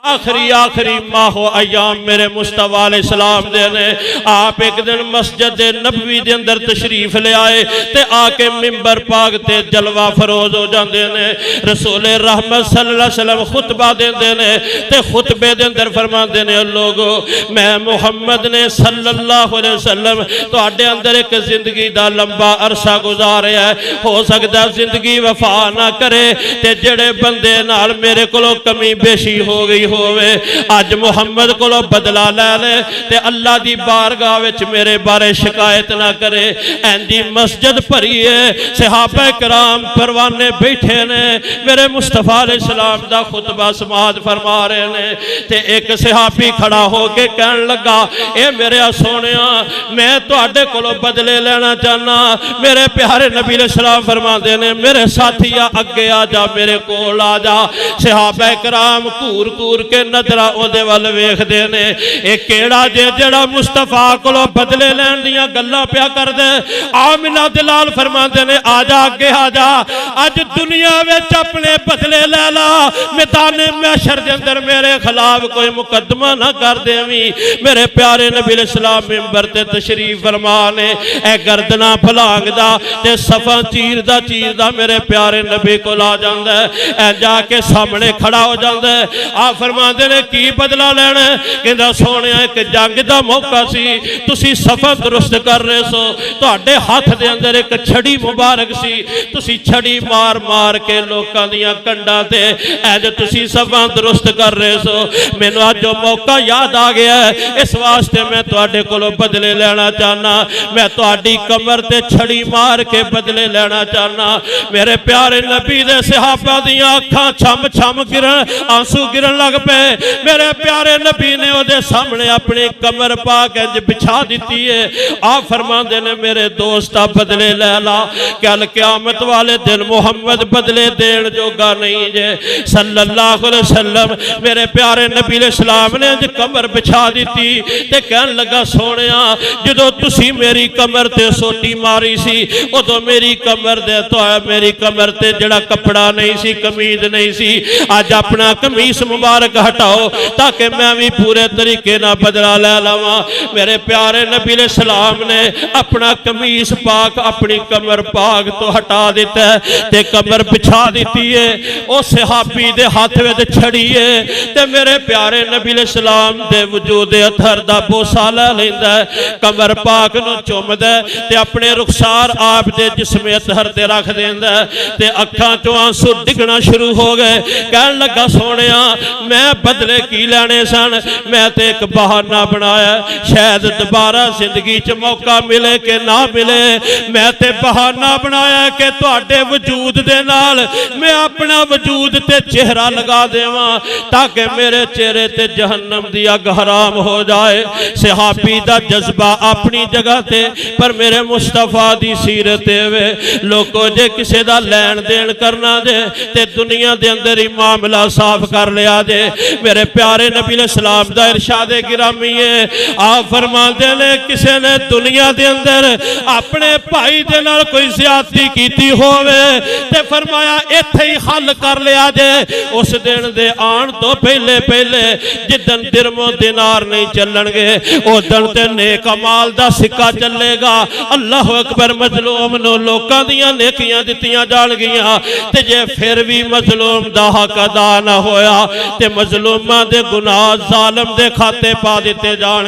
آخری ماہ و ایام میرے مصطفیٰ علیہ السلام دے نے آپ ایک دن مسجد نبوی دے اندر تشریف لے آئے تے آکے ممبر پاک تے جلوہ فروز ہو جاندے نے رسول رحمت صلی اللہ علیہ وسلم خطبہ دے نے تے خطبے دے اندر فرما دے نے لوگو میں محمد نے صلی اللہ علیہ وسلم تو آڈے اندر ایک زندگی دا لمبا عرصہ گزارے ہے ہو سکتا زندگی وفا نہ کرے تے جڑے بندے نال میرے کلو کمی بیشی ہو گئی ہوئے آج محمد کو بدلا لے لے تے اللہ دی بارگاہ وچ میرے بارے شکایت نہ کرے ایندی مسجد بھری ہے صحابہ کرام پروانے بیٹھے نے میرے مصطفیٰ علیہ السلام دا خطبہ سماعت فرما رہے نے تے ایک صحابی کھڑا ہو کے کہن لگا اے میرے سونیا میں تواڈے کولوں بدلے لینا چاہنا میرے پیارے نبی علیہ السلام فرما دے نے میرے ساتھیا اگے آ جا میرے کول آ جا صحابہ کرام کور کے نظرہ او دے وال ویکھ دے نے اے کیڑا جے جڑا مصطفیٰ کولوں بدلے لین دیاں گلاں پیا کر دے آمنہ دلال فرما دے نے آ جا اگے آ جا اج دنیا وچ اپنے بدلے لے لا میدان محشر دے اندر میرے خلاف کوئی مقدمہ نہ کر دیویں میرے پیارے نبی علیہ السلام منبر تے تشریف فرما نے اے گردنا پھلانگ دا تے صفاں چیر دا میرے پیارے نبی کو لا جاندا ہے اے جا کے سامنے کھڑا ہو جاندا ہے آپ فرما دے نے کی بدلہ لینا ہے کہندا سونے ایک جنگ دا موقع سی تسی صفا درست کر رہے سو تو اڈے ہاتھ دے اندر ایک چھڑی مبارک سی تسی چھڑی مار کے لوکاں دیاں کنڈا تے اج تسی صفا درست کر رہے سو مینوں اج جو موقع یاد آ گیا ہے اس واسطے میں تواڈے کولوں بدلے لینا چاہنا میں تواڈی کمر تے چھڑی مار کے بدلے لینا چاہنا میرے پیارے نبی دے صحابہ دیاں اکھاں چھم گرن آنسو گرن لگ پہ میرے پیارے نبی نے او دے سامنے اپنی کمر پاک بچھا دیتی ہے آپ فرما دے نے میرے دوستا بدلے لے لا کل قیامت والے دن محمد بدلے دین جوگا نہیں جے صلی اللہ علیہ وسلم میرے پیارے نبی علیہ السلام نے جو کمر بچھا دیتی تے کہن لگا سونیا جدو تسی میری کمر تے سوٹی ماری سی او تو میری کمر دے تو ہے میری کمر تے جڑا کپڑا نہیں سی کمید نہیں سی آج اپنا کمیس مبارک ہٹاؤ تاکہ میں بھی پورے طریقے نہ بدلا لے لواں میرے پیارے نبی علیہ السلام نے اپنا کمیس پاک اپنی کمر پاک تو ہٹا دیتا ہے تے کمر بچھا دیتی ہے او صحابی دے ہاتھ وچ چھڑی ہے تے میرے پیارے نبی علیہ السلام دے وجود اطہر دا بوسا لے لیندا ہے کمر پاک نو چومدا ہے تے اپنے رخسار آپ دے جسم اطہر تے رکھ دیندا ہے تے اکھاں چوں آنسو ڈگنا شروع ہو گئے کہن لگا سونیا میں بدلے کی لینے سن میں تے ایک بہانہ بنایا شاید دوبارہ زندگی چ موقع ملے کہ نہ ملے میں تے بہانہ بنایا کہ تواڈے وجود دے نال میں اپنا وجود تے چہرہ لگا دیواں تاکہ میرے چہرے تے جہنم دی اگ حرام ہو جائے صحابی دا جذبہ اپنی جگہ تے پر میرے مصطفیٰ دی سیرت وے لوکو جے کسے دا لین دین کرنا دے تے دنیا دے اندر ہی معاملہ صاف کر لیا دے میرے پیارے نبی علیہ السلام دا ارشاد گرامی ہے آپ فرما دے لے کسے نے دنیا دے اندر اپنے بھائی دے نال کوئی زیادتی کیتی ہوئے تے فرمایا ایتھے ہی حل کر لیا دے اس دن دے آن تو پہلے جدن درم و دینار نہیں چلن گے او دن تے نیک عمال دا سکہ چلے گا اللہ اکبر مظلوم نو لوکاں دیاں نیکیاں دتیاں جان گیاں تے جے پھر بھی مظلوم دا حق ادا نہ ہویا تے مظلوماں دے گناہ ظالم دے کھاتے پا دیتے جان